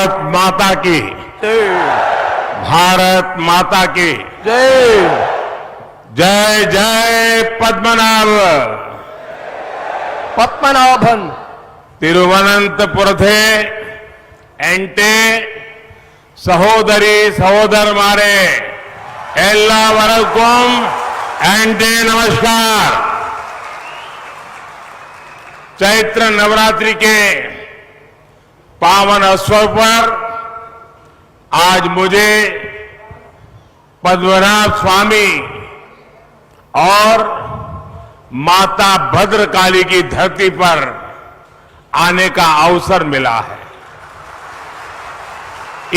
भारत माता की जय। भारत माता की जय। जय जय पद्मनाभ पद्मनाभन തിരുവനന്തപുരത്തെ എന്റെ സഹോദരി സഹോദരന്മാരെ എല്ലാവർക്കും എന്റെ नमस्कार। चैत्र नवरात्रि के पावन अवसर पर आज मुझे पद्मनाभ स्वामी और माता भद्रकाली की धरती पर आने का अवसर मिला है।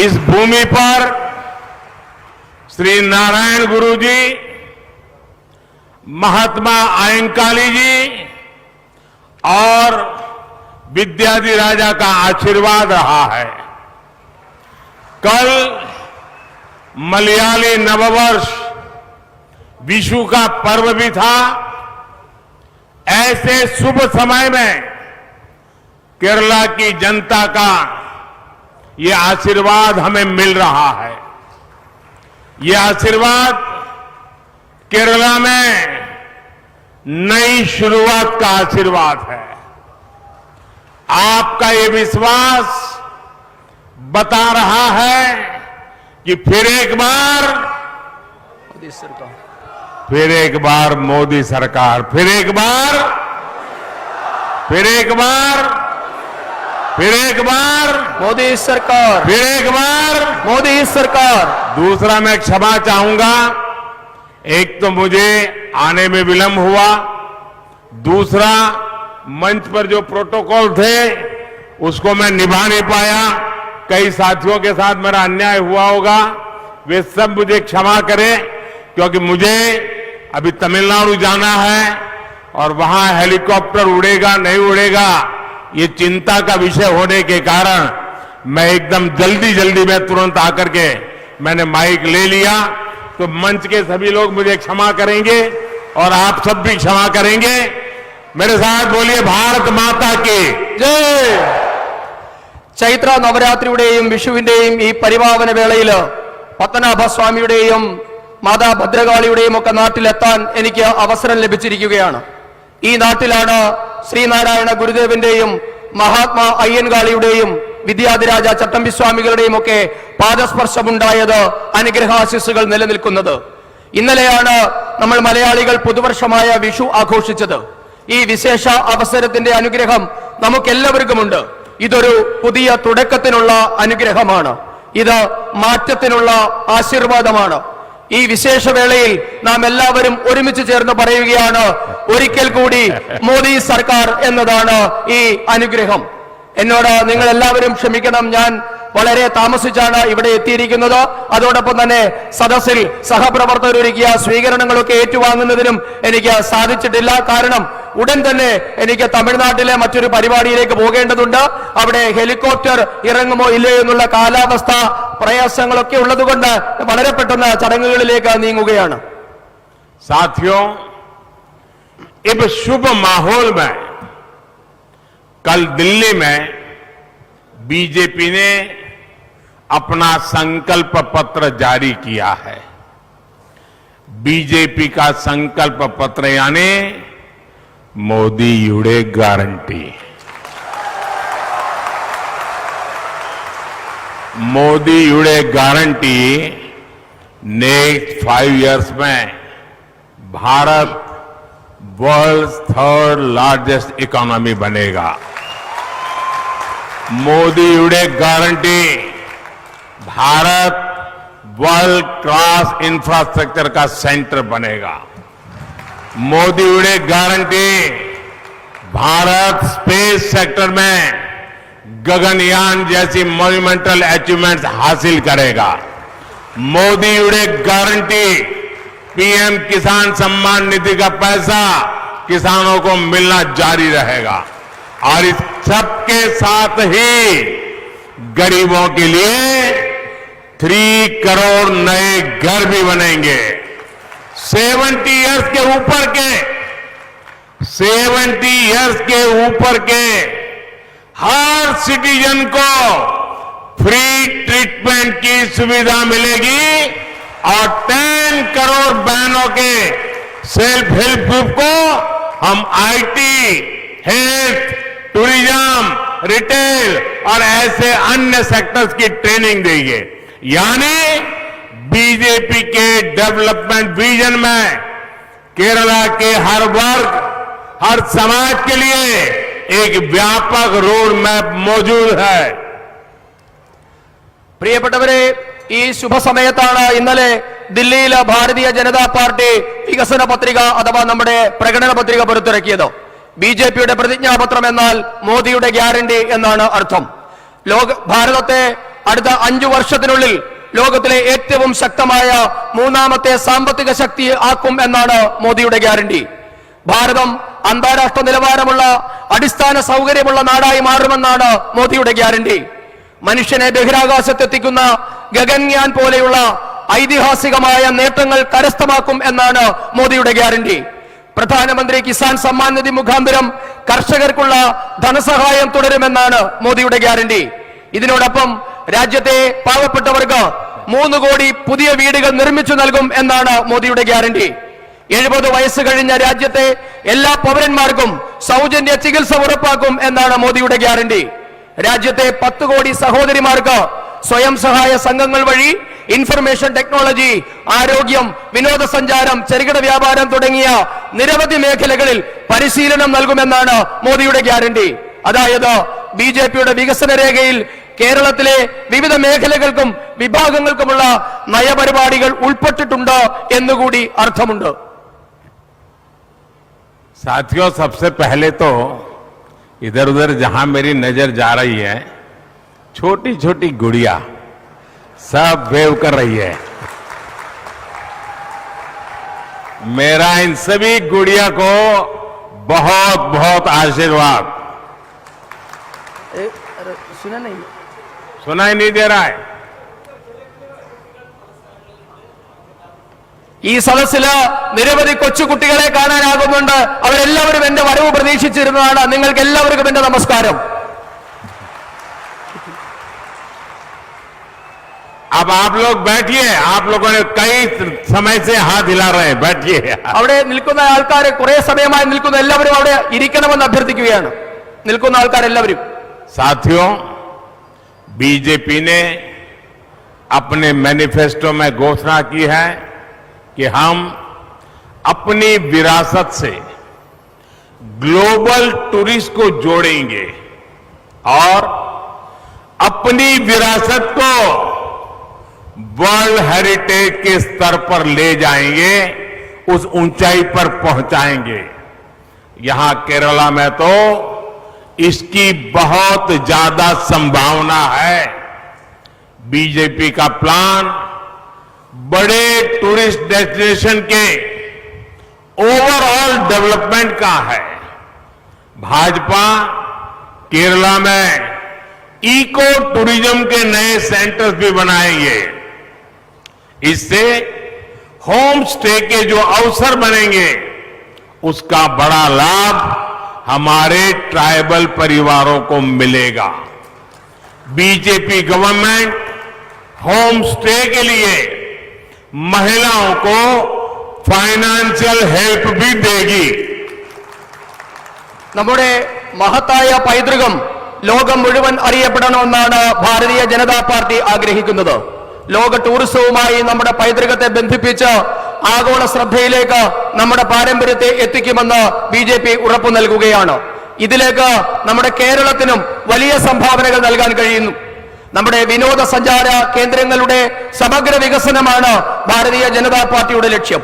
इस भूमि पर श्री नारायण गुरु जी, महात्मा अयंकाली जी और विद्याधि राजा का आशीर्वाद रहा है। कल मलयाली नववर्ष विशु का पर्व भी था। ऐसे शुभ समय में केरला की जनता का ये आशीर्वाद हमें मिल रहा है। ये आशीर्वाद केरला में नई शुरुआत का आशीर्वाद है। आपका ये विश्वास बता रहा है कि फिर एक बार मोदी सरकार, फिर एक बार मोदी सरकार, फिर एक बार, फिर एक बार, फिर एक बार मोदी सरकार, फिर एक बार मोदी सरकार। दूसरा मैं क्षमा चाहूंगा, एक तो मुझे आने में विलंब हुआ, दूसरा मंच पर जो प्रोटोकॉल थे उसको मैं निभा नहीं पाया। कई साथियों के साथ मेरा अन्याय हुआ होगा, वे सब मुझे क्षमा करें, क्योंकि मुझे अभी तमिलनाडु जाना है और वहां हेलीकॉप्टर उड़ेगा नहीं उड़ेगा ये चिंता का विषय होने के कारण मैं एकदम जल्दी में तुरंत आकर के मैंने माइक ले लिया। तो मंच के सभी लोग मुझे क्षमा करेंगे और आप सब भी क्षमा करेंगे। मेरे साथ बोलिए भारत माता की ജയ്. ചൈത്ര നവരാത്രിയുടെയും വിഷുവിന്റെയും ഈ പരിപാവന വേളയിൽ പത്മനാഭസ്വാമിയുടെയും മാതാ ഭദ്രകാളിയുടെയും ഒക്കെ നാട്ടിലെത്താൻ എനിക്ക് അവസരം ലഭിച്ചിരിക്കുകയാണ്. ഈ നാട്ടിലാണ് ശ്രീനാരായണ ഗുരുദേവന്റെയും മഹാത്മാ അയ്യൻകാളിയുടെയും വിദ്യാധിരാജ ചട്ടമ്പിസ്വാമികളുടെയും ഒക്കെ പാദസ്പർശമുണ്ടായത്, അനുഗ്രഹാശിസ്സുകൾ നിലനിൽക്കുന്നത്. ഇന്നലെയാണ് നമ്മൾ മലയാളികൾ പുതുവർഷമായ വിഷു ആഘോഷിച്ചത്. ഈ വിശേഷ അവസരത്തിന്റെ അനുഗ്രഹം നമുക്കെല്ലാവർക്കുമുണ്ട്. ഇതൊരു പുതിയ തുടക്കത്തിനുള്ള അനുഗ്രഹമാണ്. ഇത് മാറ്റത്തിനുള്ള ആശീർവാദമാണ്. ഈ വിശേഷവേളയിൽ നാം എല്ലാവരും ഒരുമിച്ച് ചേർന്ന് പറയുകയാണ്, ഒരിക്കൽ കൂടി മോദി സർക്കാർ എന്നതാണ് ഈ അനുഗ്രഹം. എന്നോട് നിങ്ങൾ എല്ലാവരും ക്ഷമിക്കണം, ഞാൻ വളരെ താമസിച്ചാണ് ഇവിടെ എത്തിയിരിക്കുന്നത്. അതോടൊപ്പം തന്നെ സദസ്സിൽ സഹപ്രവർത്തകർ ഒരുക്കിയ സ്വീകരണങ്ങളൊക്കെ ഏറ്റുവാങ്ങുന്നതിനും എനിക്ക് സാധിച്ചിട്ടില്ല. കാരണം ഉടൻ തന്നെ എനിക്ക് തമിഴ്നാട്ടിലെ മറ്റൊരു പരിപാടിയിലേക്ക് പോകേണ്ടതുണ്ട്. അവിടെ ഹെലികോപ്റ്റർ ഇറങ്ങുമോ ഇല്ലയോ എന്നുള്ള കാലാവസ്ഥ പ്രയാസങ്ങളൊക്കെ ഉള്ളതുകൊണ്ട് വളരെ പെട്ടെന്ന് ചടങ്ങുകളിലേക്ക് നീങ്ങുകയാണ്. साथियों, इस शुभ माहौल में कल दिल्ली में बीजेपी ने अपना संकल्प पत्र जारी किया है। बीजेपी का संकल्प पत्र यानी मोदी युड़े गारंटी। मोदी युड़े गारंटी नेक्स्ट 5 इयर्स में Bharat world third largest economy बनेगा। मोदी युड़े guarantee Bharat world class infrastructure का सेंटर बनेगा। मोदी युड़े गारंटी भारत स्पेस सेक्टर में गगनयान जैसी मॉन्यूमेंटल अचीवमेंट्स हासिल करेगा। मोदी युड़े गारंटी पीएम किसान सम्मान निधि का पैसा किसानों को मिलना जारी रहेगा और इस सबके साथ ही गरीबों के लिए 3 करोड़ नए घर भी बनेंगे। 70 इयर्स के ऊपर के हर सिटीजन को फ्री पेमेंट की सुविधा मिलेगी और 10 करोड़ बहनों के सेल्फ हेल्प ग्रुप को हम आईटी, हेल्थ, टूरिज्म, रिटेल और ऐसे अन्य सेक्टर्स की ट्रेनिंग देंगे। यानी बीजेपी के डेवलपमेंट विजन में केरला के हर वर्ग, हर समाज के लिए एक व्यापक रोड मैप मौजूद है। പ്രിയപ്പെട്ടവരെ, ഈ ശുഭസമയത്താണ് ഇന്നലെ ദില്ലിയിൽ ഭാരതീയ ജനതാ പാർട്ടി വികസന പത്രിക അഥവാ നമ്മുടെ പ്രകടന പത്രിക പുറത്തിറക്കിയത്. ബിജെപിയുടെ പ്രതിജ്ഞാപത്രം എന്നാൽ മോദിയുടെ ഗ്യാരണ്ടി എന്നാണ് അർത്ഥം. ഭാരതത്തെ അടുത്ത 5 വർഷത്തിനുള്ളിൽ ലോകത്തിലെ ഏറ്റവും ശക്തമായ മൂന്നാമത്തെ സാമ്പത്തിക ശക്തി ആക്കും എന്നാണ് മോദിയുടെ ഗ്യാരണ്ടി. ഭാരതം അന്താരാഷ്ട്ര നിലവാരമുള്ള അടിസ്ഥാന സൗകര്യമുള്ള നാടായി മാറുമെന്നാണ് മോദിയുടെ ഗ്യാരണ്ടി. മനുഷ്യനെ ബഹിരാകാശത്തെത്തിക്കുന്ന ഗഗൻയാൻ പോലെയുള്ള ഐതിഹാസികമായ നേട്ടങ്ങൾ കരസ്ഥമാക്കും എന്നാണ് മോദിയുടെ ഗ്യാരണ്ടി. പ്രധാനമന്ത്രി കിസാൻ സമ്മാൻ നിധി മുഖാന്തരം കർഷകർക്കുള്ള ധനസഹായം തുടരുമെന്നാണ് മോദിയുടെ ഗ്യാരണ്ടി. ഇതിനോടൊപ്പം രാജ്യത്തെ പാവപ്പെട്ടവർക്ക് 3 കോടി പുതിയ വീടുകൾ നിർമ്മിച്ചു നൽകും എന്നാണ് മോദിയുടെ ഗ്യാരണ്ടി. 70 വയസ്സ് കഴിഞ്ഞ രാജ്യത്തെ എല്ലാ പൗരന്മാർക്കും സൗജന്യ ചികിത്സ ഉറപ്പാക്കും എന്നാണ് മോദിയുടെ ഗ്യാരണ്ടി. രാജ്യത്തെ 10 കോടി സഹോദരിമാർക്ക് സ്വയം സഹായ സംഘങ്ങൾ വഴി ഇൻഫർമേഷൻ ടെക്നോളജി, ആരോഗ്യം, വിനോദസഞ്ചാരം, ചെറുകിട വ്യാപാരം തുടങ്ങിയ നിരവധി മേഖലകളിൽ പരിശീലനം നൽകുമെന്നാണ് മോദിയുടെ ഗ്യാരണ്ടി. അതായത് ബിജെപിയുടെ വികസന രേഖയിൽ കേരളത്തിലെ വിവിധ മേഖലകൾക്കും വിഭാഗങ്ങൾക്കുമുള്ള നയപരിപാടികൾ ഉൾപ്പെട്ടിട്ടുണ്ട് എന്നുകൂടി അർത്ഥമുണ്ട്. साथियों, सबसे पहले तो इधर उधर जहां मेरी नजर जा रही है, छोटी छोटी गुड़िया सब वेव कर रही है। मेरा इन सभी गुड़िया को बहुत बहुत आशीर्वाद। सुनाई नहीं दे रहा है? ഈ സദസ്സില് നിരവധി കൊച്ചുകുട്ടികളെ കാണാനാകുന്നുണ്ട്. അവരെല്ലാവരും എന്റെ വരവ് പ്രതീക്ഷിച്ചിരുന്നതാണ്. നിങ്ങൾക്ക് എല്ലാവർക്കും എന്റെ നമസ്കാരം. अब आप लोग बैठिए. आप लोगों ने कई समय से हाथ हिला रहे हैं. बैठिए. അവിടെ നിൽക്കുന്ന ആൾക്കാർ കുറെ സമയമായി നിൽക്കുന്ന എല്ലാവരും അവിടെ ഇരിക്കണമെന്ന് അഭ്യർത്ഥിക്കുകയാണ്. നിൽക്കുന്ന ആൾക്കാരെല്ലാവരും. साथियों, बीजेपी ने अपने मैनिफेस्टो में घोषणा की है कि हम अपनी विरासत से ग्लोबल टूरिस्ट को जोड़ेंगे और अपनी विरासत को वर्ल्ड हेरिटेज के स्तर पर ले जाएंगे, उस ऊंचाई पर पहुंचाएंगे. यहां केरला में तो इसकी बहुत ज्यादा संभावना है. बीजेपी का प्लान बड़े टूरिस्ट डेस्टिनेशन के ओवरऑल डेवलपमेंट का है. भाजपा केरला में इको टूरिज्म के नए सेंटर्स भी बनाएंगे. इससे होम स्टे के जो अवसर बनेंगे उसका बड़ा लाभ हमारे ट्राइबल परिवारों को मिलेगा. बीजेपी गवर्नमेंट होम स्टे के लिए महिलाओं को फाइनेंशियल हेल्प भी देगी. നമ്മുടെ മഹത്തായ പൈതൃകം ലോകം മുഴുവൻ അറിയപ്പെടണമെന്നാണ് ഭാരതീയ ജനതാ പാർട്ടി ആഗ്രഹിക്കുന്നത്. ലോക ടൂറിസവുമായി നമ്മുടെ പൈതൃകത്തെ ബന്ധിപ്പിച്ച് ആഗോള ശ്രദ്ധയിലേക്ക് നമ്മുടെ പാരമ്പര്യത്തെ എത്തിക്കുമെന്ന് ബിജെപി ഉറപ്പു നൽകുകയാണ്. ഇതിലേക്ക് നമ്മുടെ കേരളത്തിനും വലിയ സംഭാവനകൾ നൽകാൻ കഴിയുന്നു. നമ്മുടെ വിനോദസഞ്ചാര കേന്ദ്രങ്ങളുടെ സമഗ്ര വികസനമാണ് ഭാരതീയ ജനതാ പാർട്ടിയുടെ ലക്ഷ്യം.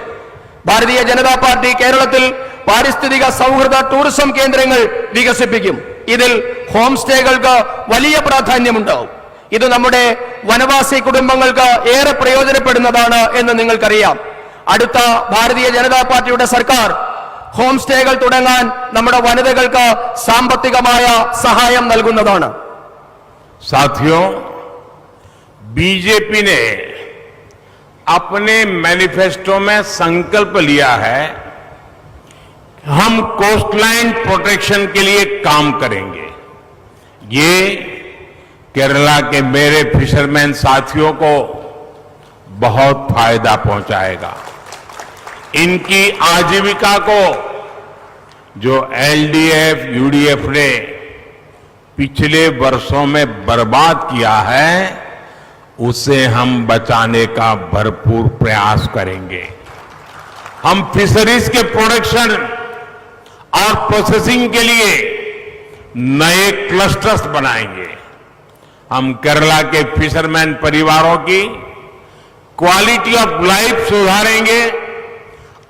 ഭാരതീയ ജനതാ പാർട്ടി കേരളത്തിൽ പാരിസ്ഥിതിക സൗഹൃദ ടൂറിസം കേന്ദ്രങ്ങൾ വികസിപ്പിക്കും. ഇതിൽ ഹോം സ്റ്റേകൾക്ക് വലിയ പ്രാധാന്യമുണ്ടാവും. ഇത് നമ്മുടെ വനവാസി കുടുംബങ്ങൾക്ക് ഏറെ പ്രയോജനപ്പെടുന്നതാണ് എന്ന് നിങ്ങൾക്കറിയാം. അടുത്ത ഭാരതീയ ജനതാ പാർട്ടിയുടെ സർക്കാർ ഹോം സ്റ്റേകൾ തുടങ്ങാൻ നമ്മുടെ വനിതകൾക്ക് സാമ്പത്തികമായ സഹായം നൽകുന്നതാണ്. साथियों, बीजेपी ने अपने मैनिफेस्टो में संकल्प लिया है, हम कोस्टलाइन प्रोटेक्शन के लिए काम करेंगे. ये केरला के मेरे फिशरमैन साथियों को बहुत फायदा पहुंचाएगा। इनकी आजीविका को जो एलडीएफ, यूडीएफ ने पिछले वर्षों में बर्बाद किया है, उसे हम बचाने का भरपूर प्रयास करेंगे। हम फिशरीज के प्रोडक्शन और प्रोसेसिंग के लिए नए क्लस्टर्स बनाएंगे। हम केरला के फिशरमैन परिवारों की क्वालिटी ऑफ लाइफ सुधारेंगे,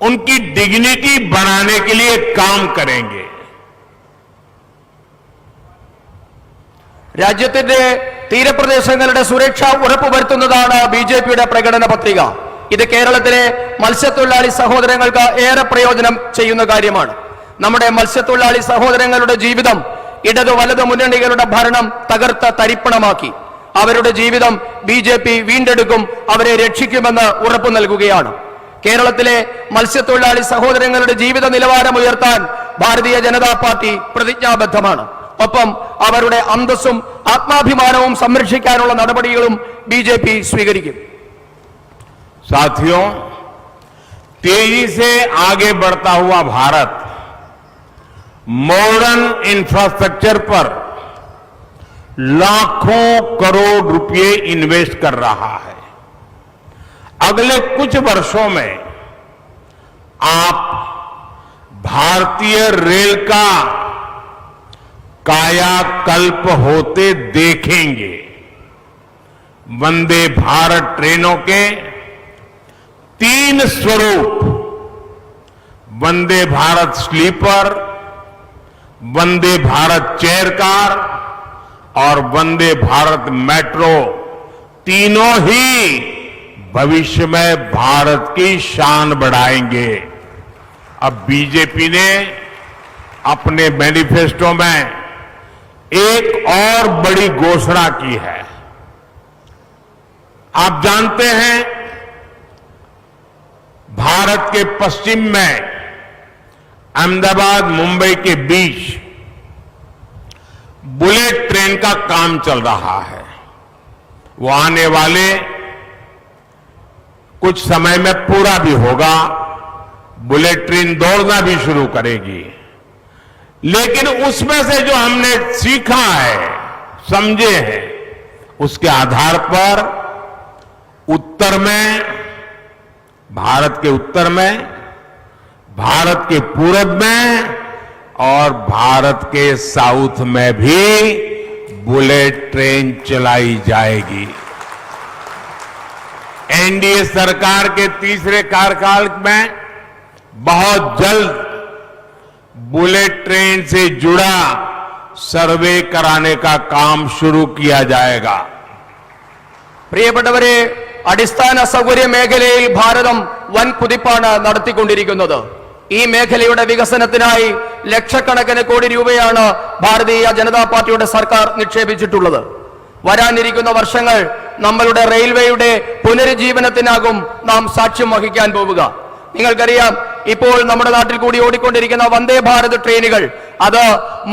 उनकी डिग्निटी बढ़ाने के लिए काम करेंगे। രാജ്യത്തിന്റെ തീരപ്രദേശങ്ങളുടെ സുരക്ഷ ഉറപ്പുവരുത്തുന്നതാണ് ബിജെപിയുടെ പ്രകടന പത്രിക. ഇത് കേരളത്തിലെ മത്സ്യത്തൊഴിലാളി സഹോദരങ്ങൾക്ക് ഏറെ പ്രയോജനം ചെയ്യുന്ന കാര്യമാണ്. നമ്മുടെ മത്സ്യത്തൊഴിലാളി സഹോദരങ്ങളുടെ ജീവിതം ഇടതു വലതു മുന്നണികളുടെ ഭരണം തകർത്ത് തരിപ്പണമാക്കി. അവരുടെ ജീവിതം ബിജെപി വീണ്ടെടുക്കും, അവരെ രക്ഷിക്കുമെന്ന് ഉറപ്പു നൽകുകയാണ്. കേരളത്തിലെ മത്സ്യത്തൊഴിലാളി സഹോദരങ്ങളുടെ ജീവിത നിലവാരം ഉയർത്താൻ ഭാരതീയ ജനതാ പാർട്ടി പ്രതിജ്ഞാബദ്ധമാണ്. ഒപ്പം അവരുടെ അന്തസ്സും ആത്മാഭിമാനവും സംരക്ഷിക്കാനുള്ള നടപടികളും ബിജെപി സ്വീകരിക്കും. साथियों, तेजी से आगे बढ़ता हुआ भारत मॉडर्न इंफ्रास्ट्रक्चर पर लाखों करोड़ रुपए इन्वेस्ट कर रहा है। अगले कुछ वर्षों में आप भारतीय रेल का कायाकल्प होते देखेंगे। वंदे भारत ट्रेनों के 3 स्वरूप, Vande Bharat sleeper, Vande Bharat chair car और वंदे भारत मेट्रो, तीनों ही भविष्य में भारत की शान बढ़ाएंगे। अब बीजेपी ने अपने मैनिफेस्टो में एक और बड़ी घोषणा की है। आप जानते हैं, भारत के पश्चिम में अहमदाबाद मुंबई के बीच बुलेट ट्रेन का काम चल रहा है। वो आने वाले कुछ समय में पूरा भी होगा, बुलेट ट्रेन दौड़ना भी शुरू करेगी। लेकिन उसमें से जो हमने सीखा है, समझे हैं, उसके आधार पर उत्तर में, भारत के उत्तर में, भारत के पूरब में और भारत के साउथ में भी बुलेट ट्रेन चलाई जाएगी। एनडीए सरकार के तीसरे कार्यकाल में बहुत जल्द बुलेट ट्रेन से जुड़ा सर्वे कराने का काम शुरू किया जाएगा। പ്രിയപ്പെട്ടവരെ, അടിസ്ഥാന സൗകര്യ മേഖലയിൽ ഭാരതം വൻ കുതിപ്പാണ് നടത്തിക്കൊണ്ടിരിക്കുന്നത്. ഈ മേഖലയുടെ വികസനത്തിനായി ലക്ഷക്കണക്കിന് കോടി രൂപയാണ് ഭാരതീയ ജനതാ പാർട്ടിയുടെ സർക്കാർ നിക്ഷേപിച്ചിട്ടുള്ളത്. വരാനിരിക്കുന്ന വർഷങ്ങൾ നമ്മളുടെ റെയിൽവേയുടെ പുനരുജ്ജീവനത്തിനാകും നാം സാക്ഷ്യം വഹിക്കാൻ പോവുക. നിങ്ങൾക്കറിയാം, ഇപ്പോൾ നമ്മുടെ നാട്ടിൽ കൂടി ഓടിക്കൊണ്ടിരിക്കുന്ന വന്ദേ ഭാരത് ട്രെയിനുകൾ അത്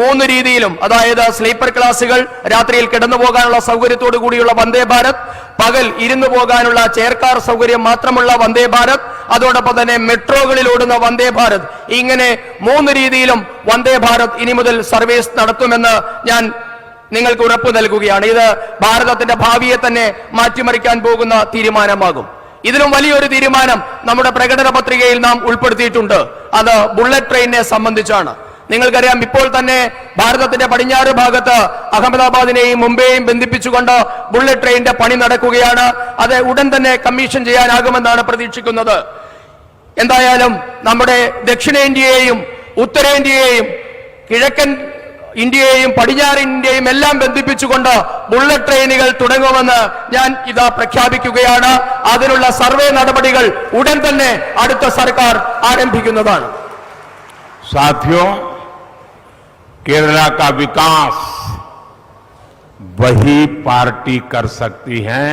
3 രീതിയിലും, അതായത് സ്ലീപ്പർ ക്ലാസുകൾ, രാത്രിയിൽ കിടന്നു പോകാനുള്ള സൗകര്യത്തോടു കൂടിയുള്ള വന്ദേ ഭാരത്, പകൽ ഇരുന്നു പോകാനുള്ള ചെയർ കാർ സൗകര്യം മാത്രമുള്ള വന്ദേ ഭാരത്, അതോടൊപ്പം തന്നെ മെട്രോകളിൽ ഓടുന്ന വന്ദേ ഭാരത്, ഇങ്ങനെ 3 രീതിയിലും വന്ദേ ഭാരത് ഇനി മുതൽ സർവീസ് നടത്തുമെന്ന് ഞാൻ നിങ്ങൾക്ക് ഉറപ്പു നൽകുകയാണ്. ഇത് ഭാരതത്തിന്റെ ഭാവിയെ തന്നെ മാറ്റിമറിക്കാൻ പോകുന്ന തീരുമാനമാകും. ഇതിലും വലിയൊരു തീരുമാനം നമ്മുടെ പ്രകടന പത്രികയിൽ നാം ഉൾപ്പെടുത്തിയിട്ടുണ്ട്. അത് ബുള്ളറ്റ് ട്രെയിനിനെ സംബന്ധിച്ചാണ്. നിങ്ങൾക്കറിയാം, ഇപ്പോൾ തന്നെ ഭാരതത്തിന്റെ പടിഞ്ഞാറ് ഭാഗത്ത് അഹമ്മദാബാദിനെയും മുംബൈയെയും ബന്ധിപ്പിച്ചുകൊണ്ട് ബുള്ളറ്റ് ട്രെയിനിന്റെ പണി നടക്കുകയാണ്. അത് ഉടൻ തന്നെ കമ്മീഷൻ ചെയ്യാനാകുമെന്നാണ് പ്രതീക്ഷിക്കുന്നത്. എന്തായാലും നമ്മുടെ ദക്ഷിണേന്ത്യയെയും ഉത്തരേന്ത്യയെയും കിഴക്കൻ ഇന്ത്യയെയും പടിഞ്ഞാറ് ഇന്ത്യയും എല്ലാം ബന്ധിപ്പിച്ചുകൊണ്ട് ബുള്ളറ്റ് ട്രെയിനുകൾ തുടങ്ങുമെന്ന് ഞാൻ ഇതാ പ്രഖ്യാപിക്കുകയാണ്. അതിനുള്ള സർവേ നടപടികൾ ഉടൻ തന്നെ അടുത്ത സർക്കാർ ആരംഭിക്കുന്നതാണ്. साथियों, केरला का विकास वही पार्टी कर सकती है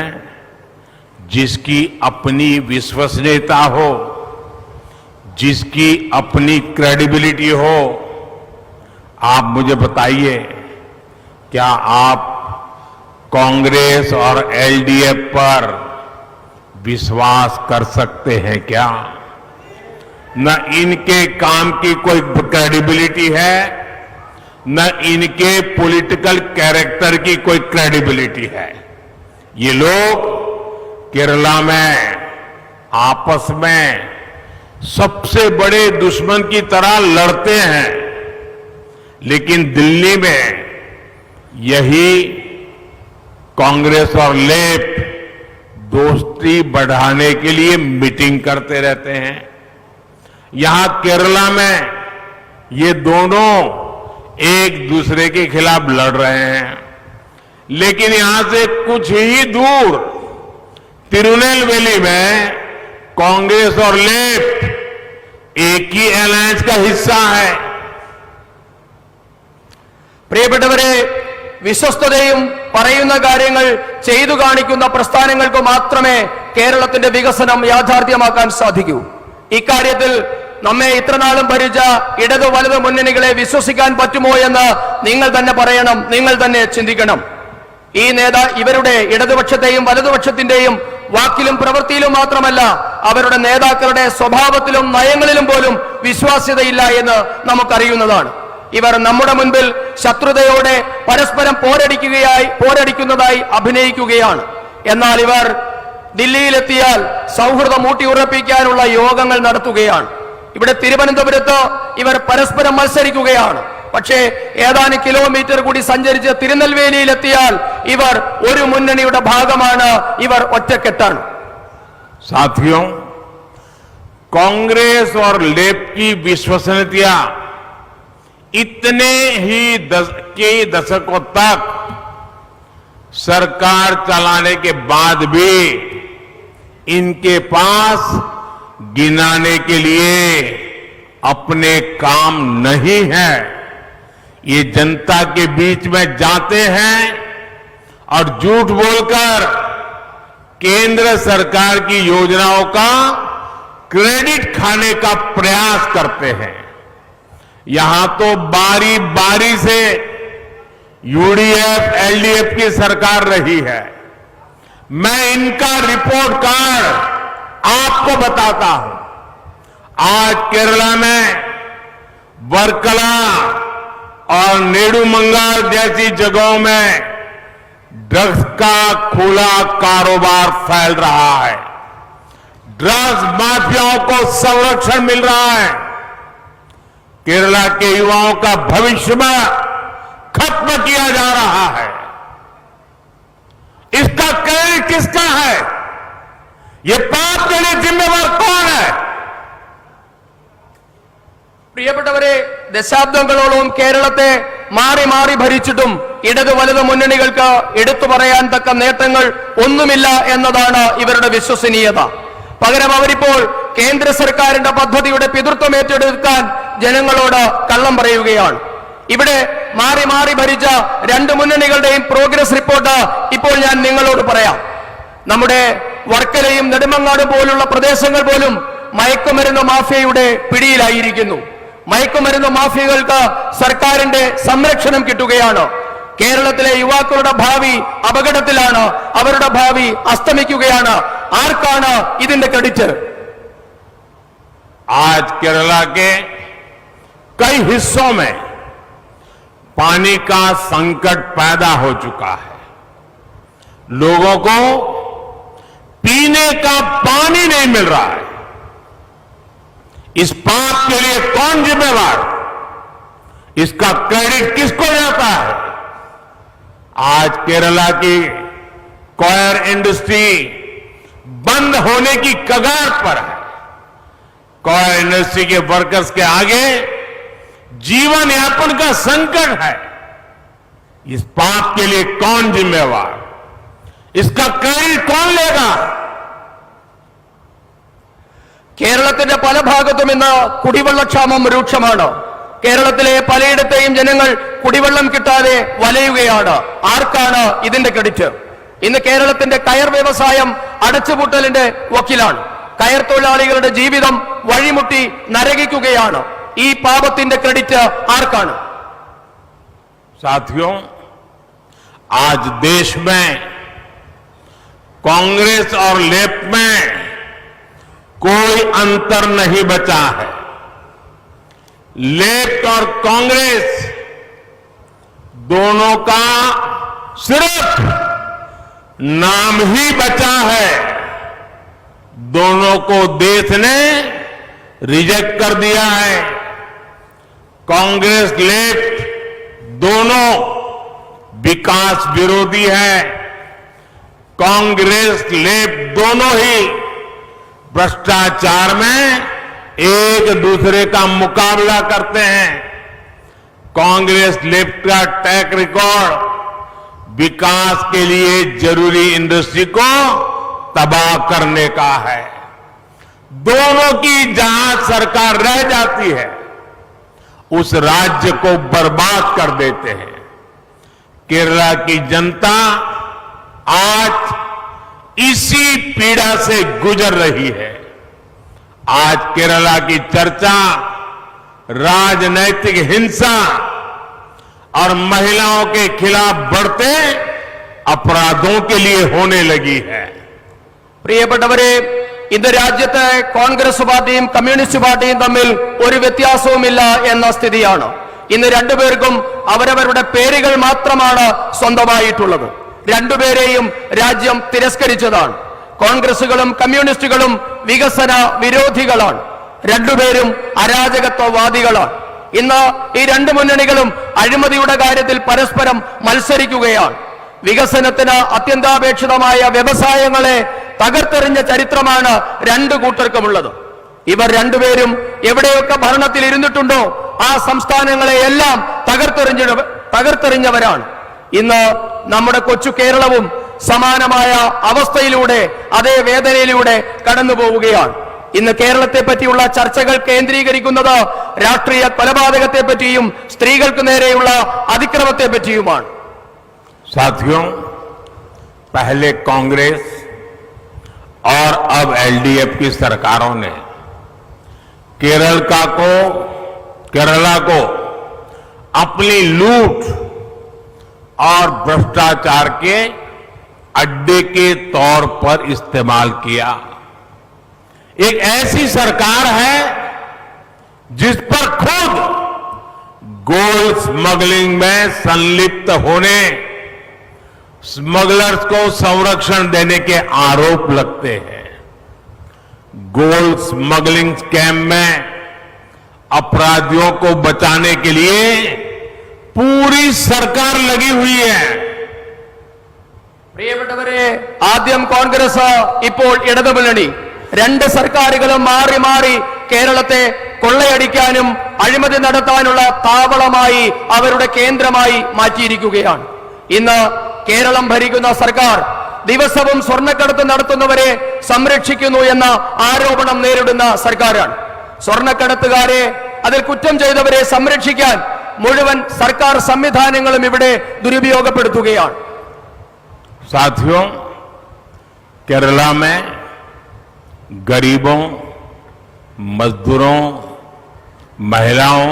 जिसकी अपनी विश्वसनीयता हो, जिसकी अपनी क्रेडिबिलिटी हो। आप मुझे बताइए, क्या आप कांग्रेस और एलडीएफ पर विश्वास कर सकते हैं क्या? न इनके काम की कोई क्रेडिबिलिटी है, न इनके पॉलिटिकल कैरेक्टर की कोई क्रेडिबिलिटी है। ये लोग केरला में आपस में सबसे बड़े दुश्मन की तरह लड़ते हैं, लेकिन दिल्ली में यही कांग्रेस और लेफ्ट दोस्ती बढ़ाने के लिए मीटिंग करते रहते हैं। यहां केरला में ये दोनों एक दूसरे के खिलाफ लड़ रहे हैं, लेकिन यहां से कुछ ही दूर तिरुनेलवेली में कांग्रेस और लेफ्ट एक ही अलायंस का हिस्सा है। പ്രിയപ്പെട്ടവരെ, വിശ്വസ്തതയും പറയുന്ന കാര്യങ്ങൾ ചെയ്തു കാണിക്കുന്ന പ്രസ്ഥാനങ്ങൾക്ക് മാത്രമേ കേരളത്തിന്റെ വികസനം യാഥാർത്ഥ്യമാക്കാൻ സാധിക്കൂ. ഇക്കാര്യത്തിൽ നമ്മെ ഇത്രനാളും ഭരിച്ച ഇടതു വലതു മുന്നണികളെ വിശ്വസിക്കാൻ പറ്റുമോ എന്ന് നിങ്ങൾ തന്നെ പറയണം, നിങ്ങൾ തന്നെ ചിന്തിക്കണം. ഇവരുടെ ഇടതുപക്ഷത്തെയും വലതുപക്ഷത്തിന്റെയും വാക്കിലും പ്രവൃത്തിയിലും മാത്രമല്ല, അവരുടെ നേതാക്കളുടെ സ്വഭാവത്തിലും നയങ്ങളിലും പോലും വിശ്വാസ്യതയില്ല എന്ന് നമുക്കറിയുന്നതാണ്. ഇവർ നമ്മുടെ മുൻപിൽ ശത്രുതയോടെ പരസ്പരം പോരടിക്കുന്നതായി അഭിനയിക്കുകയാണ്. എന്നാൽ ഇവർ ദില്ലിയിലെത്തിയാൽ സൗഹൃദം ഊട്ടിയുറപ്പിക്കാനുള്ള യോഗങ്ങൾ നടത്തുകയാണ്. ഇവിടെ തിരുവനന്തപുരത്ത് ഇവർ പരസ്പരം മത്സരിക്കുകയാണ്. പക്ഷേ ഏതാനും കിലോമീറ്റർ കൂടി സഞ്ചരിച്ച് തിരുനെൽവേലിയിലെത്തിയാൽ ഇവർ ഒരു മുന്നണിയുടെ ഭാഗമാണ്, ഇവർ ഒറ്റക്കെട്ടാണ്. साथियों, कांग्रेस और लेफ्ट की विश्वसनीयता इतने ही दशकों तक सरकार चलाने के बाद भी इनके पास गिनाने के लिए अपने काम नहीं है। ये जनता के बीच में जाते हैं और झूठ बोलकर केंद्र सरकार की योजनाओं का क्रेडिट खाने का प्रयास करते हैं। यहां तो बारी बारी से यूडीएफ एलडीएफ की सरकार रही है। मैं इनका रिपोर्ट कार्ड आपको बताता हूं। आज केरला में वर्कला और नेडुमंगल जैसी जगहों में ड्रग्स का खुला कारोबार फैल रहा है। ड्रग्स माफियाओं को संरक्षण मिल रहा है। केरला के युवाओं का भविष्य में खत्म किया जा रहा है। इसका क्रेडिट किसका है? ये पाप के लिए जिम्मेवार कौन है? പ്രിയപ്പെട്ടവരെ, ദശാബ്ദങ്ങളോളം കേരളത്തെ മാറി മാറി ഭരിച്ചിട്ടും ഇടതു വലതു മുന്നണികൾക്ക് എടുത്തു പറയാൻ തക്ക നേട്ടങ്ങൾ ഒന്നുമില്ല എന്നതാണ് ഇവരുടെ വിശ്വസനീയത. പകരം അവരിപ്പോൾ കേന്ദ്ര സർക്കാരിന്റെ പദ്ധതിയുടെ പിതൃത്വം ഏറ്റെടുക്കാൻ ജനങ്ങളോട് കള്ളം പറയുകയാണ്. ഇവിടെ മാറി മാറി ഭരിച്ച രണ്ട് മുന്നണികളുടെയും പ്രോഗ്രസ് റിപ്പോർട്ട് ഇപ്പോൾ ഞാൻ നിങ്ങളോട് പറയാം. നമ്മുടെ വർക്കലയും നെടുമങ്ങാടും പോലുള്ള പ്രദേശങ്ങൾ പോലും മയക്കുമരുന്ന് മാഫിയയുടെ പിടിയിലായിരിക്കുന്നു. മയക്കുമരുന്ന് മാഫിയകൾക്ക് സർക്കാരിന്റെ സംരക്ഷണം കിട്ടുകയാണ്. കേരളത്തിലെ യുവാക്കളുടെ ഭാവി അപകടത്തിലാണ്, അവരുടെ ഭാവി അസ്തമിക്കുകയാണ്. ആർക്കാണ് ഇതിന്റെ ക്രെഡിറ്റ്? आज केरला के कई हिस्सों में पानी का संकट पैदा हो चुका है। लोगों को पीने का पानी नहीं मिल रहा है। इस पाप के लिए कौन जिम्मेवार? इसका क्रेडिट किसको जाता है? आज केरला की कॉयर इंडस्ट्री बंद होने की कगार पर है। कॉयर इंडस्ट्री के वर्कर्स के आगे जीवन यापन का संकट है। इस पाप के लिए कौन जिम्मेवार? इसका क्रेडिट कौन लेगा? കേരളത്തിന്റെ പല ഭാഗത്തും ഇന്ന് കുടിവെള്ളക്ഷാമം രൂക്ഷമാണ്. കേരളത്തിലെ പലയിടത്തെയും ജനങ്ങൾ കുടിവെള്ളം കിട്ടാതെ വലയുകയാണ്. ആർക്കാണ് ഇതിന്റെ ക്രെഡിറ്റ്? ഇന്ന് കേരളത്തിന്റെ കയർ വ്യവസായം അടച്ചുപൂട്ടലിന്റെ വക്കിലാണ്. കയർ തൊഴിലാളികളുടെ ജീവിതം വഴിമുട്ടി നരകിക്കുകയാണ്. ഈ പാപത്തിന്റെ ക്രെഡിറ്റ് ആർക്കാണ്? साथियों, आज देश में कांग्रेस और लेफ्ट में कोई अंतर नहीं बचा है। लेफ्ट और कांग्रेस दोनों का सिर्फ नाम ही बचा है। दोनों को देश ने रिजेक्ट कर दिया है। कांग्रेस लेफ्ट दोनों विकास विरोधी है। कांग्रेस लेफ्ट दोनों ही भ्रष्टाचार में एक दूसरे का मुकाबला करते हैं। कांग्रेस लेफ्ट का ट्रैक रिकॉर्ड विकास के लिए जरूरी इंडस्ट्री को तबाह करने का है। दोनों की जहां सरकार रह जाती है उस राज्य को बर्बाद कर देते हैं। केरला की जनता आज इसी पीड़ा से गुजर रही है। आज केरला की चर्चा राजनैतिक हिंसा और महिलाओं के खिलाफ बढ़ते अपराधों के लिए होने लगी है। പ്രിയപ്പെട്ടവരെ, ഇന്ന് രാജ്യത്തെ കോൺഗ്രസ് പാർട്ടിയും കമ്മ്യൂണിസ്റ്റ് പാർട്ടിയും തമ്മിൽ ഒരു വ്യത്യാസവുമില്ല എന്ന സ്ഥിതിയാണ്. ഇന്ന് രണ്ടുപേർക്കും അവരവരുടെ പേരുകൾ മാത്രമാണ് സ്വന്തമായിട്ടുള്ളത്. രണ്ടുപേരെയും രാജ്യം തിരസ്കരിച്ചതാണ്. കോൺഗ്രസുകളും കമ്മ്യൂണിസ്റ്റുകളും വികസന വിരോധികളാണ്. രണ്ടുപേരും അരാജകത്വവാദികളാണ്. ഇന്ന് ഈ രണ്ട് മുന്നണികളും അഴിമതിയുടെ കാര്യത്തിൽ പരസ്പരം മത്സരിക്കുകയാണ്. വികസനത്തിന് അത്യന്താപേക്ഷിതമായ വ്യവസായങ്ങളെ തകർത്തെറിഞ്ഞ ചരിത്രമാണ് രണ്ടു കൂട്ടർക്കുമുള്ളത്. ഇവർ രണ്ടുപേരും എവിടെയൊക്കെ ഭരണത്തിൽ ഇരുന്നിട്ടുണ്ടോ ആ സംസ്ഥാനങ്ങളെയെല്ലാം തകർത്തെറിഞ്ഞവരാണ്. ഇന്ന് നമ്മുടെ കൊച്ചു കേരളവും സമാനമായ അവസ്ഥയിലൂടെ അതേ വേദനയിലൂടെ കടന്നു പോവുകയാണ്. ഇന്ന് കേരളത്തെ പറ്റിയുള്ള ചർച്ചകൾ കേന്ദ്രീകരിക്കുന്നത് രാഷ്ട്രീയ കൊലപാതകത്തെ പറ്റിയും സ്ത്രീകൾക്ക് നേരെയുള്ള അതിക്രമത്തെ പറ്റിയുമാണ്. साथियों, पहले कांग्रेस और अब एलडीएफ की सरकारों ने केरला को अपनी लूट और भ्रष्टाचार के अड्डे के तौर पर इस्तेमाल किया। एक ऐसी सरकार है जिस पर खुद गोल्ड स्मगलिंग में संलिप्त होने स्मगलर्स को संरक्षण देने के आरोप लगते हैं। गोल्ड स्मगलिंग स्कैम में अपराधियों को बचाने के लिए पूरी सरकार लगी हुई है। പ്രിയപ്പെട്ടവരെ, ആദ്യം കോൺഗ്രസ്, ഇപ്പോൾ ഇടതുമുന്നണി, രണ്ട് സർക്കാരുകളും മാറി മാറി കേരളത്തെ കൊള്ളയടിക്കാനും അഴിമതി നടത്താനുള്ള താവളമായി അവരുടെ കേന്ദ്രമായി മാറ്റിയിരിക്കുകയാണ്. ഇന്ന് കേരളം ഭരിക്കുന്ന സർക്കാർ ദിവസവും സ്വർണ്ണക്കടത്ത് നടത്തുന്നവരെ സംരക്ഷിക്കുന്നു എന്ന ആരോപണം നേരിടുന്ന സർക്കാരാണ്. സ്വർണ്ണക്കടത്തുകാരെ, അതിൽ കുറ്റം ചെയ്തവരെ സംരക്ഷിക്കാൻ മുഴുവൻ സർക്കാർ സംവിധാനങ്ങളും ഇവിടെ ദുരുപയോഗപ്പെടുത്തുകയാണ്. साथियों, केरला में गरीबों, मजदूरों, महिलाओं,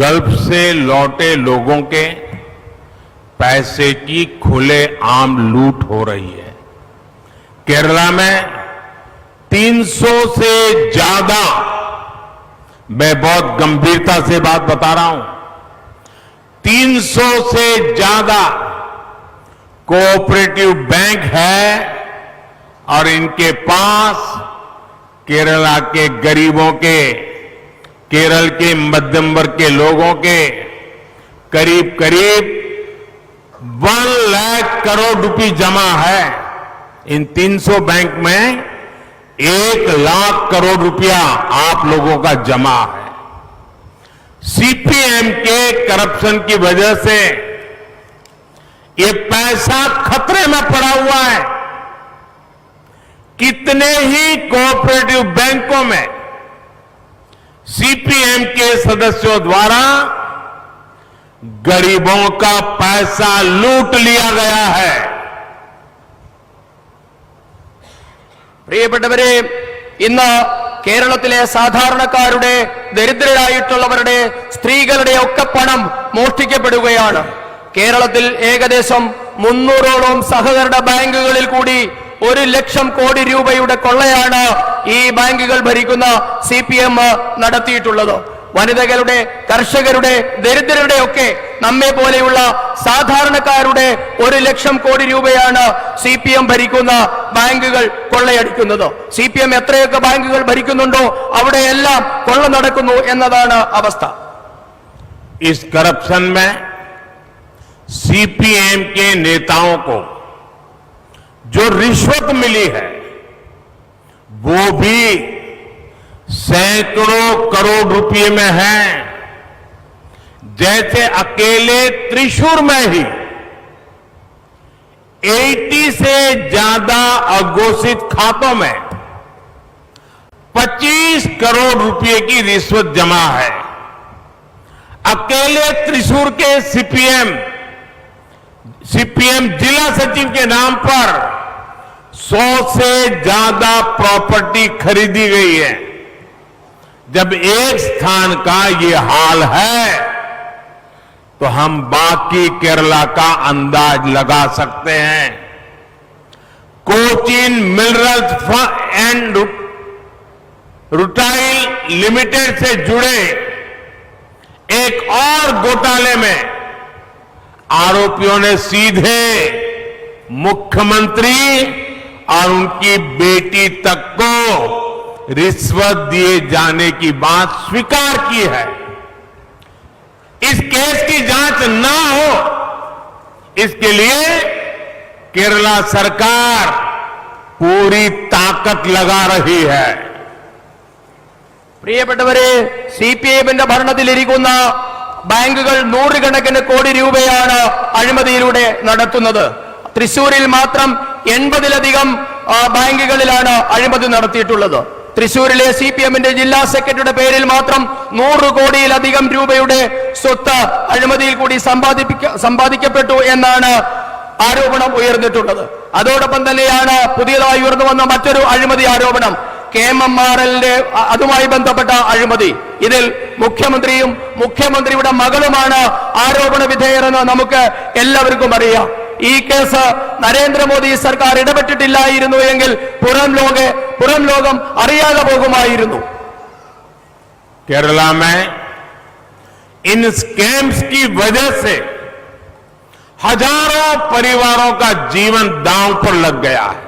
गल्फ से लौटे लोगों के पैसे की खुलेआम लूट हो रही है। केरला में 300 से ज्यादा, मैं बहुत गंभीरता से बात बता रहा हूं, 300 से ज्यादा कोऑपरेटिव बैंक है और इनके पास केरला के गरीबों के, केरल के मध्यम वर्ग के लोगों के करीब करीब 1 लाख करोड़ रुपए जमा है। इन 300 बैंक में 1 लाख करोड़ रुपया आप लोगों का जमा है। सीपीएम के करप्शन की वजह से ये पैसा खतरे में पड़ा हुआ है। कितने ही कोऑपरेटिव बैंकों में सीपीएम के सदस्यों द्वारा गरीबों का पैसा लूट लिया गया है। പ്രിയപ്പെട്ടവരെ, ഇന്ന് കേരളത്തിലെ സാധാരണക്കാരുടെ, ദരിദ്രരായിട്ടുള്ളവരുടെ, സ്ത്രീകളുടെ ഒക്കെ പണം മോഷ്ടിക്കപ്പെടുകയാണ്. കേരളത്തിൽ ഏകദേശം 300ഓളം സഹകരണ ബാങ്കുകളിൽ കൂടി 1 ലക്ഷം കോടി രൂപയുടെ കൊള്ളയാണ് ഈ ബാങ്കുകൾ ഭരിക്കുന്ന CPM നടത്തിയിട്ടുള്ളത്. വനിതകളുടെ, കർഷകരുടെ, ദരിദ്രരുടെ ഒക്കെ നമ്മെ പോലെയുള്ള സാധാരണക്കാരുടെ 1 ലക്ഷം കോടി രൂപയാണ് CPM ഭരിക്കുന്ന ബാങ്കുകൾ കൊള്ളയടിക്കുന്നത്. CPM എത്രയൊക്കെ ബാങ്കുകൾ ഭരിക്കുന്നുണ്ടോ അവിടെയെല്ലാം കൊള്ള നടക്കുന്നു എന്നതാണ് അവസ്ഥ. इस करप्शन में CPM के नेताओं को जो रिश्वत मिली है वो भी सैकड़ों करोड़ रुपए में है. जैसे अकेले त्रिशूर में ही 80 से ज्यादा अघोषित खातों में 25 करोड़ रुपए की रिश्वत जमा है. अकेले त्रिशूर के सीपीएम जिला सचिव के नाम पर 100 से ज्यादा प्रॉपर्टी खरीदी गई है. जब एक स्थान का ये हाल है तो हम बाकी केरला का अंदाज लगा सकते हैं. Cochin minerals and rutile limited से जुड़े एक और घोटाले में आरोपियों ने सीधे मुख्यमंत्री और उनकी बेटी तक को रिश्वत दिए जाने की बात स्वीकार की है. इस केस की जांच ना हो इसके लिए केरला सरकार पूरी ताकत लगा रही है. പ്രിയപ്പെട്ടവരെ, CPM-ന്റെ ഭരണത്തിലിരിക്കുന്ന ബാങ്കുകൾ 100 കണക്കിന് കോടി രൂപയാണ് അഴിമതിയിലൂടെ നടത്തുന്നത്. തൃശൂരിൽ മാത്രം 80ലധികം ബാങ്കുകളിലാണ് അഴിമതി നടത്തിയിട്ടുള്ളത്. തൃശൂരിലെ CPM-ന്റെ ജില്ലാ സെക്രട്ടറിയുടെ പേരിൽ മാത്രം 100 കോടിയിലധികം രൂപയുടെ സ്വത്ത് അഴിമതിയിൽ കൂടി സമ്പാദിക്കപ്പെട്ടു എന്നാണ് ആരോപണം ഉയർന്നിട്ടുള്ളത്. അതോടൊപ്പം തന്നെയാണ് പുതിയതായി ഉയർന്നു വന്ന മറ്റൊരു അഴിമതി ആരോപണം, KMRL-ന്റെ അതുമായി ബന്ധപ്പെട്ട അഴിമതി. ഇതിൽ മുഖ്യമന്ത്രിയും മുഖ്യമന്ത്രിയുടെ മകളുമാണ് ആരോപണ വിധേയരെന്ന് നമുക്ക് എല്ലാവർക്കും അറിയാം. ഈ കേസ് നരേന്ദ്രമോദി സർക്കാർ ഇടപെട്ടിട്ടില്ലായിരുന്നു എങ്കിൽ പുറം ലോകം അറിയാതെ പോകുമായിരുന്നു. केरला में इन स्कैम्स की वजह से हजारों परिवारों का जीवन दांव पर लग गया है.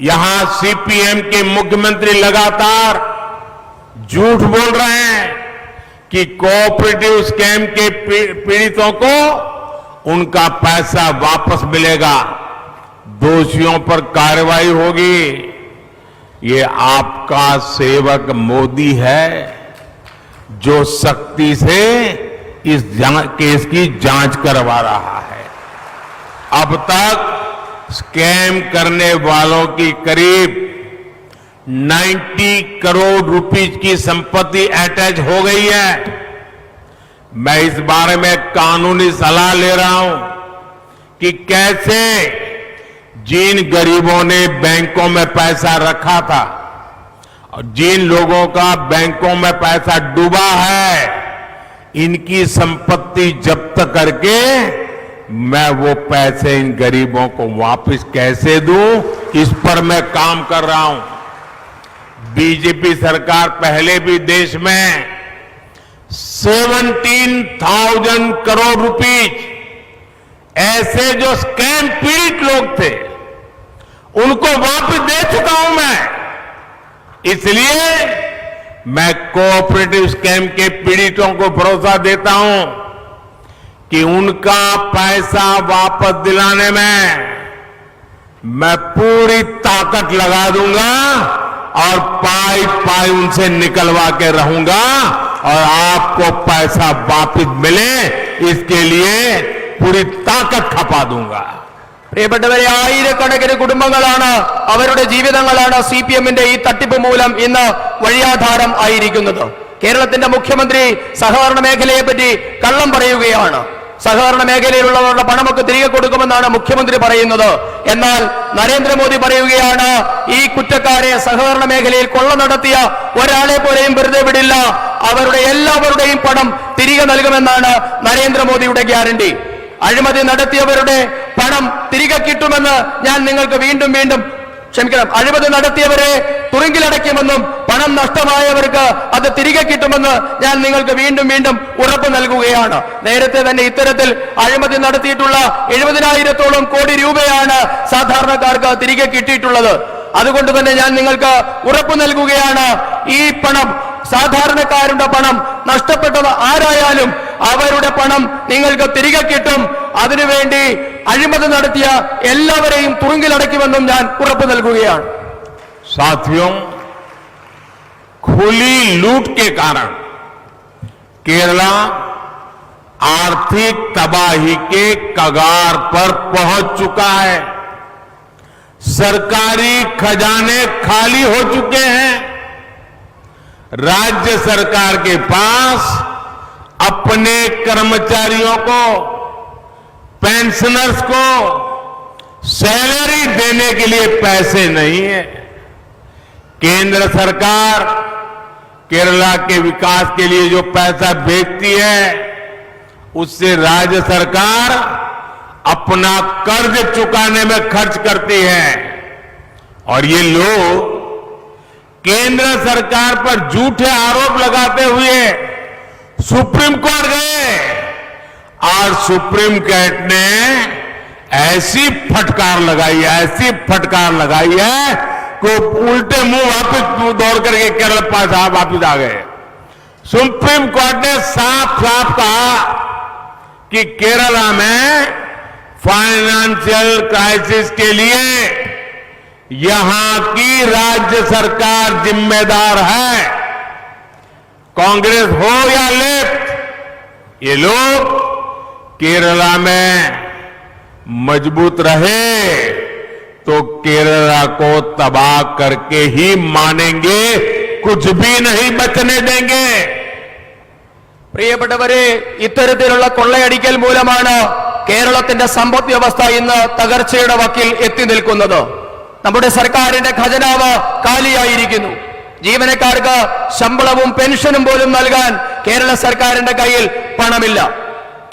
यहां CPM के मुख्यमंत्री लगातार झूठ बोल रहे हैं कि कोऑपरेटिव स्कैम के पीड़ितों को उनका पैसा वापस मिलेगा, दोषियों पर कार्रवाई होगी. ये आपका सेवक मोदी है जो सख्ती से इस केस की जांच करवा रहा है. अब तक स्कैम करने वालों की करीब 90 करोड़ रुपीस की संपत्ति अटैच हो गई है. मैं इस बारे में कानूनी सलाह ले रहा हूं कि कैसे जिन गरीबों ने बैंकों में पैसा रखा था और जिन लोगों का बैंकों में पैसा डूबा है, इनकी संपत्ति जब्त करके मैं वो पैसे इन गरीबों को वापस कैसे दूं, इस पर मैं काम कर रहा हूं. बीजेपी सरकार पहले भी देश में 17,000 करोड़ रुपीस ऐसे जो स्कैम पीड़ित लोग थे उनको वापस दे चुका हूं मैं. इसलिए मैं कोऑपरेटिव स्कैम के पीड़ितों को भरोसा देता हूं कि उनका पैसा वापस दिलाने में मैं पूरी ताकत लगा दूंगा और पाई पाई उनसे निकलवा के रहूंगा और आपको पैसा वापस मिले इसके लिए पूरी ताकत खपा दूंगा. പ്രിയപ്പെട്ടവരെ, ആയിരക്കണക്കിന് കുടുംബങ്ങളാണ്, അവരുടെ ജീവിതങ്ങളാണ് CPM-ന്റെ ഈ തട്ടിപ്പ് മൂലം ഇന്ന് വഴിയാധാരം ആയിരിക്കുന്നത്. കേരളത്തിന്റെ മുഖ്യമന്ത്രി സഹകരണ മേഖലയെ പറ്റി കള്ളം പറയുകയാണ്. സഹകരണ മേഖലയിലുള്ളവരുടെ പണമൊക്കെ തിരികെ കൊടുക്കുമെന്നാണ് മുഖ്യമന്ത്രി പറയുന്നത്. എന്നാൽ നരേന്ദ്രമോദി പറയുകയാണ്, ഈ കുറ്റക്കാരെ സഹകരണ മേഖലയിൽ കൊള്ള നടത്തിയ ഒരാളെ പോലെയും വെറുതെ വിടില്ല, അവരുടെ എല്ലാവരുടെയും പണം തിരികെ നൽകുമെന്നാണ് നരേന്ദ്രമോദിയുടെ ഗ്യാരണ്ടി. അഴിമതി നടത്തിയവരുടെ പണം തിരികെ കിട്ടുമെന്ന് ഞാൻ നിങ്ങൾക്ക് വീണ്ടും ക്ഷമിക്കണം, അഴിമതി നടത്തിയവരെ തുറുങ്കിലടയ്ക്കുമെന്നും പണം നഷ്ടമായവർക്ക് അത് തിരികെ കിട്ടുമെന്ന് ഞാൻ നിങ്ങൾക്ക് വീണ്ടും ഉറപ്പ് നൽകുകയാണ്. നേരത്തെ തന്നെ ഇത്തരത്തിൽ അഴിമതി നടത്തിയിട്ടുള്ള 70,000-ഓളം കോടി രൂപയാണ് സാധാരണക്കാർക്ക് തിരികെ കിട്ടിയിട്ടുള്ളത്. അതുകൊണ്ട് തന്നെ ഞാൻ നിങ്ങൾക്ക് ഉറപ്പ് നൽകുകയാണ്, ഈ പണം, സാധാരണക്കാരുടെ പണം, നഷ്ടപ്പെട്ടത് ആരായാലും അവരുടെ പണം നിങ്ങൾക്ക് തിരികെ കിട്ടും. അതിനുവേണ്ടി അഴിമതി നടത്തിയ എല്ലാവരെയും തുറുങ്കിലടയ്ക്കുമെന്നും ഞാൻ ഉറപ്പ് നൽകുകയാണ്. साथियों, खुली लूट के कारण केरला आर्थिक तबाही के कगार पर पहुंच चुका है। सरकारी खजाने खाली हो चुके हैं। राज्य सरकार के पास अपने कर्मचारियों को, पेंशनर्स को सैलरी देने के लिए पैसे नहीं है। केंद्र सरकार केरला के विकास के लिए जो पैसा भेजती है, उससे राज्य सरकार अपना कर्ज चुकाने में खर्च करती है। और ये लोग केंद्र सरकार पर झूठे आरोप लगाते हुए सुप्रीम कोर्ट गए और सुप्रीम कोर्ट ने ऐसी फटकार लगाई है को उल्टे मुंह वापस दौड़ करके केरल पास वापस आ गए। सुप्रीम कोर्ट ने साफ कहा कि केरला में फाइनेंशियल क्राइसिस के लिए यहां की राज्य सरकार जिम्मेदार है। कांग्रेस हो या लेफ्ट, ये लोग केरला में मजबूत रहे तो केरला को तबाह करके ही मानेंगे, कुछ भी नहीं बचने देंगे। പ്രിയപ്പെട്ടവരെ, ഇത്തരത്തിലുള്ള കൊള്ളയടിക്കൽ മൂലമാണ് കേരളത്തിന്റെ സമ്പദ് വ്യവസ്ഥ ഇന്ന് തകർച്ചയുടെ വക്കിൽ എത്തി നിൽക്കുന്നത്. നമ്മുടെ സർക്കാരിന്റെ ഖജനാവ് കാലിയായിരിക്കുന്നു. ജീവനക്കാർക്ക് ശമ്പളവും പെൻഷനും പോലും നൽകാൻ കേരള സർക്കാരിന്റെ കയ്യിൽ പണമില്ല.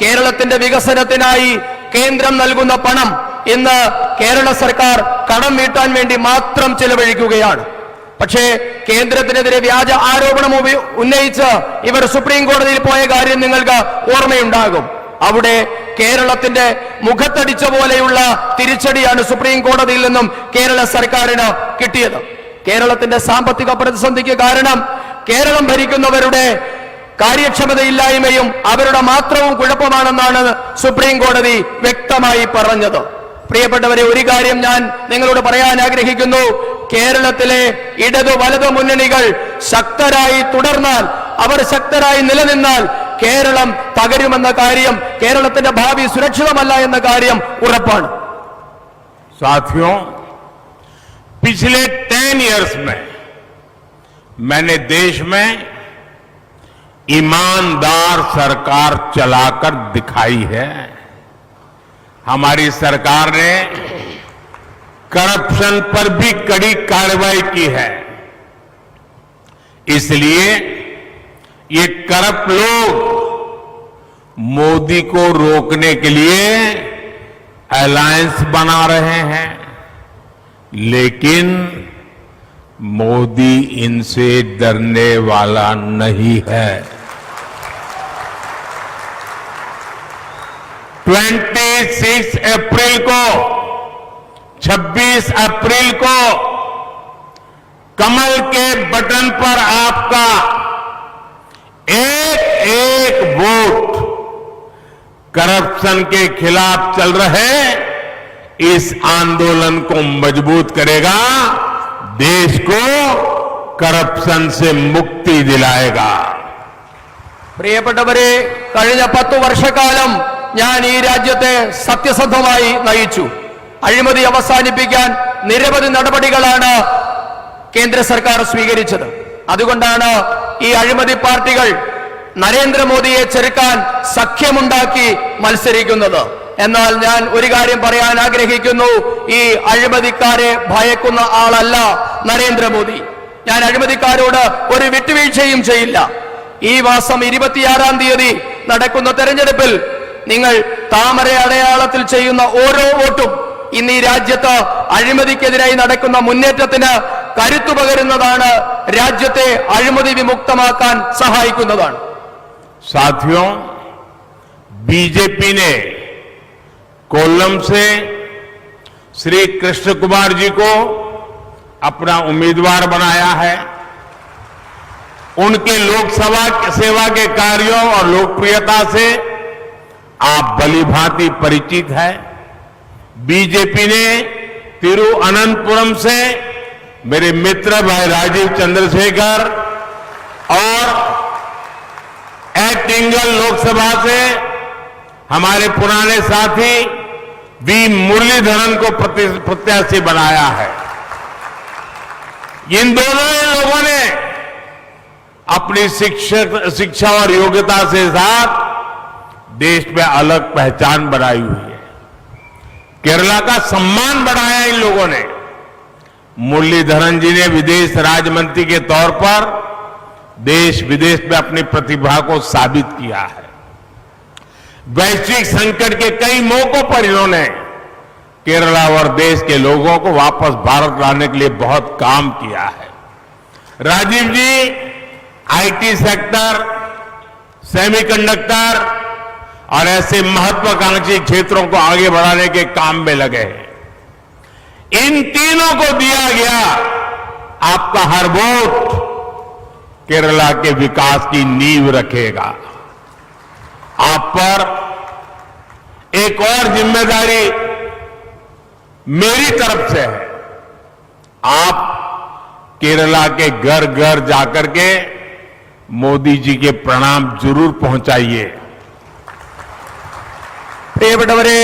കേരളത്തിന്റെ വികസനത്തിനായി കേന്ദ്രം നൽകുന്ന പണം ഇന്ന് കേരള സർക്കാർ കടം വീട്ടാൻ വേണ്ടി മാത്രം ചെലവഴിക്കുകയാണ്. പക്ഷേ കേന്ദ്രത്തിനെതിരെ വ്യാജ ആരോപണം ഉന്നയിച്ച് ഇവർ സുപ്രീം കോടതിയിൽ പോയ കാര്യം നിങ്ങൾക്ക് ഓർമ്മയുണ്ടാകും. അവിടെ കേരളത്തിന്റെ മുഖത്തടിച്ച പോലെയുള്ള തിരിച്ചടിയാണ് സുപ്രീം കോടതിയിൽ നിന്നും കേരള സർക്കാരിന് കിട്ടിയത്. കേരളത്തിന്റെ സാമ്പത്തിക പ്രതിസന്ധിക്ക് കാരണം കേരളം ഭരിക്കുന്നവരുടെ കാര്യക്ഷമതയില്ലായ്മയും അവരുടെ മാത്രവും കുഴപ്പമാണെന്നാണ് സുപ്രീം കോടതി വ്യക്തമായി പറഞ്ഞത്. പ്രിയപ്പെട്ടവരെ, ഒരു കാര്യം ഞാൻ നിങ്ങളോട് പറയാൻ ആഗ്രഹിക്കുന്നു. കേരളത്തിലെ ഇടതു വലതു മുന്നണികൾ ശക്തരായി തുടർന്നാൽ, അവർ ശക്തരായി നിലനിന്നാൽ കേരളം തകരുമെന്ന കാര്യം, കേരളത്തിന്റെ ഭാവി സുരക്ഷിതമല്ല എന്ന കാര്യം ഉറപ്പാണ്. साथियों, पिछले 10 इयर्स में मैंने देश में ईमानदार सरकार चलाकर दिखाई है। हमारी सरकार ने करप्शन पर भी कड़ी कार्रवाई की है। इसलिए ये करप्ट लोग मोदी को रोकने के लिए अलायंस बना रहे हैं, लेकिन मोदी इनसे डरने वाला नहीं है। 26 अप्रैल को कमल के बटन पर आपका एक वोट करप्शन के खिलाफ चल रहे इस आंदोलन को मजबूत करेगा, देश को करप्शन से मुक्ति दिलाएगा। പ്രിയപ്പെട്ടവരെ, കഴിഞ്ഞ 10 വർഷക്കാലം ഞാൻ ഈ രാജ്യത്തെ സത്യസന്ധമായി നയിച്ചു. അഴിമതി അവസാനിപ്പിക്കാൻ നിരവധി നടപടികളാണ് കേന്ദ്ര സർക്കാർ സ്വീകരിച്ചത്. അതുകൊണ്ടാണ് ഈ അഴിമതി പാർട്ടികൾ നരേന്ദ്രമോദിയെ ചെറുക്കാൻ സഖ്യമുണ്ടാക്കി മത്സരിക്കുന്നത്. എന്നാൽ ഞാൻ ഒരു കാര്യം പറയാൻ ആഗ്രഹിക്കുന്നു. ഈ അഴിമതിക്കാരെ ഭയക്കുന്ന ആളല്ല നരേന്ദ്രമോദി. ഞാൻ അഴിമതിക്കാരോട് ഒരു വിട്ടുവീഴ്ചയും ചെയ്യില്ല. ഈ മാസം 26-ാം തീയതി നടക്കുന്ന തെരഞ്ഞെടുപ്പിൽ നിങ്ങൾ താമര അടയാളത്തിൽ ചെയ്യുന്ന ഓരോ വോട്ടും ഇന്ന് ഈ രാജ്യത്ത് അഴിമതിക്കെതിരായി നടക്കുന്ന മുന്നേറ്റത്തിന് കരുത്തു പകരുന്നതാണ്, രാജ്യത്തെ അഴിമതി വിമുക്തമാക്കാൻ സഹായിക്കുന്നതാണ്. साथियों, बीजेपी ने कोल्लम से श्री कृष्ण कुमार जी को अपना उम्मीदवार बनाया है। उनके लोकसभा सेवा के कार्यों और लोकप्रियता से आप भलीभांति परिचित हैं। बीजेपी ने तिरुअनंतपुरम से मेरे मित्र भाई राजीव चंद्रशेखर और एटिंगल लोकसभा से हमारे पुराने साथी वी मुरलीधरन को प्रत्याशी बनाया है। इन दोनों लोगों ने अपनी शिक्षा और योग्यता से साथ देश में अलग पहचान बनाई हुई है। केरला का सम्मान बढ़ाया इन लोगों ने। मुरलीधरन जी ने विदेश राज्य मंत्री के तौर पर देश विदेश में अपनी प्रतिभा को साबित किया है। वैश्विक संकट के कई मौकों पर इन्होंने केरला और देश के लोगों को वापस भारत लाने के लिए बहुत काम किया है। राजीव जी आईटी सेक्टर, सेमीकंडक्टर और ऐसे महत्वाकांक्षी क्षेत्रों को आगे बढ़ाने के काम में लगे हैं। इन तीनों को दिया गया आपका हर वोट केरला के विकास की नींव रखेगा। आप पर एक और जिम्मेदारी मेरी तरफ से है। आप केरला के घर घर जाकर के मोदी जी के प्रणाम जरूर पहुंचाइए। പ്രിയപ്പെട്ടവരെ,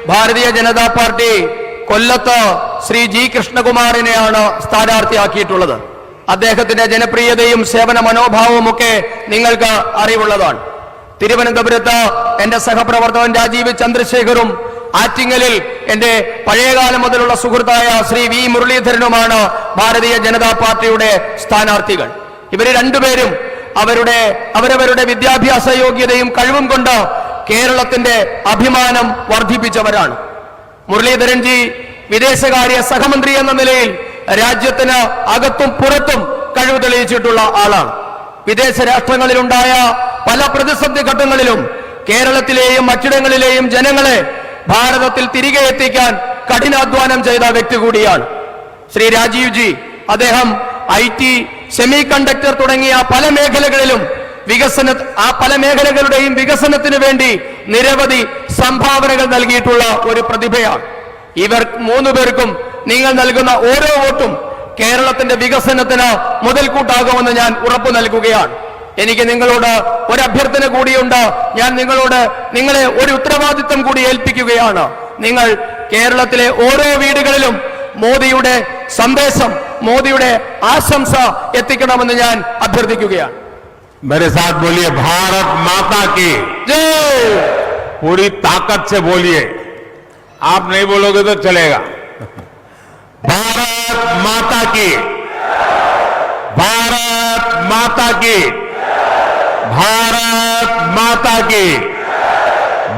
ഭാരതീയ ജനതാ പാർട്ടി കൊല്ലത്ത് ശ്രീ ജി കൃഷ്ണകുമാറിനെയാണ് സ്ഥാനാർത്ഥിയാക്കിയിട്ടുള്ളത്. അദ്ദേഹത്തിന്റെ ജനപ്രിയതയും സേവന മനോഭാവവും ഒക്കെ നിങ്ങൾക്ക് അറിവുള്ളതാണ്. തിരുവനന്തപുരത്ത് എന്റെ സഹപ്രവർത്തകൻ രാജീവ് ചന്ദ്രശേഖറും ആറ്റിങ്ങലിൽ എന്റെ പഴയകാലം മുതലുള്ള സുഹൃത്തായ ശ്രീ വി മുരളീധരനുമാണ് ഭാരതീയ ജനതാ പാർട്ടിയുടെ സ്ഥാനാർത്ഥികൾ. ഇവര് രണ്ടുപേരും അവരവരുടെ വിദ്യാഭ്യാസ യോഗ്യതയും കഴിവും കൊണ്ട് കേരളത്തിന്റെ അഭിമാനം വർദ്ധിപ്പിച്ചവരാണ്. മുരളീധരൻജി വിദേശകാര്യ സഹമന്ത്രി എന്ന നിലയിൽ രാജ്യത്തിന് അകത്തും പുറത്തും കഴിവ് തെളിയിച്ചിട്ടുള്ള ആളാണ്. വിദേശ രാഷ്ട്രങ്ങളിലുണ്ടായ പല പ്രതിസന്ധി ഘട്ടങ്ങളിലും കേരളത്തിലെയും മറ്റിടങ്ങളിലെയും ജനങ്ങളെ ഭാരതത്തിൽ തിരികെ എത്തിക്കാൻ കഠിനാധ്വാനം ചെയ്ത വ്യക്തി കൂടിയാണ് ശ്രീ രാജീവ് ജി. അദ്ദേഹം IT, സെമി കണ്ടക്ടർ തുടങ്ങിയ പല മേഖലകളിലും പല മേഖലകളുടെയും വികസനത്തിന് വേണ്ടി നിരവധി സംഭാവനകൾ നൽകിയിട്ടുള്ള ഒരു പ്രതിഭയാണ്. ഇവർ മൂന്നുപേർക്കും നിങ്ങൾ നൽകുന്ന ഓരോ വോട്ടും കേരളത്തിന്റെ വികസനത്തിന് മുതൽക്കൂട്ടാകുമെന്ന് ഞാൻ ഉറപ്പു നൽകുകയാണ്. എനിക്ക് നിങ്ങളോട് ഒരു അഭ്യർത്ഥന കൂടിയുണ്ട്. ഞാൻ നിങ്ങളെ ഒരു ഉത്തരവാദിത്വം കൂടി ഏൽപ്പിക്കുകയാണ്. നിങ്ങൾ കേരളത്തിലെ ഓരോ വീടുകളിലും മോദിയുടെ സന്ദേശം, മോദിയുടെ ആശംസ എത്തിക്കണമെന്ന് ഞാൻ അഭ്യർത്ഥിക്കുകയാണ്. मेरे साथ बोलिए, भारत माता की जय। पूरी ताकत से बोलिए। आप नहीं बोलोगे तो चलेगा। भारत माता की, भारत माता की, भारत माता की।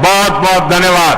बहुत बहुत धन्यवाद।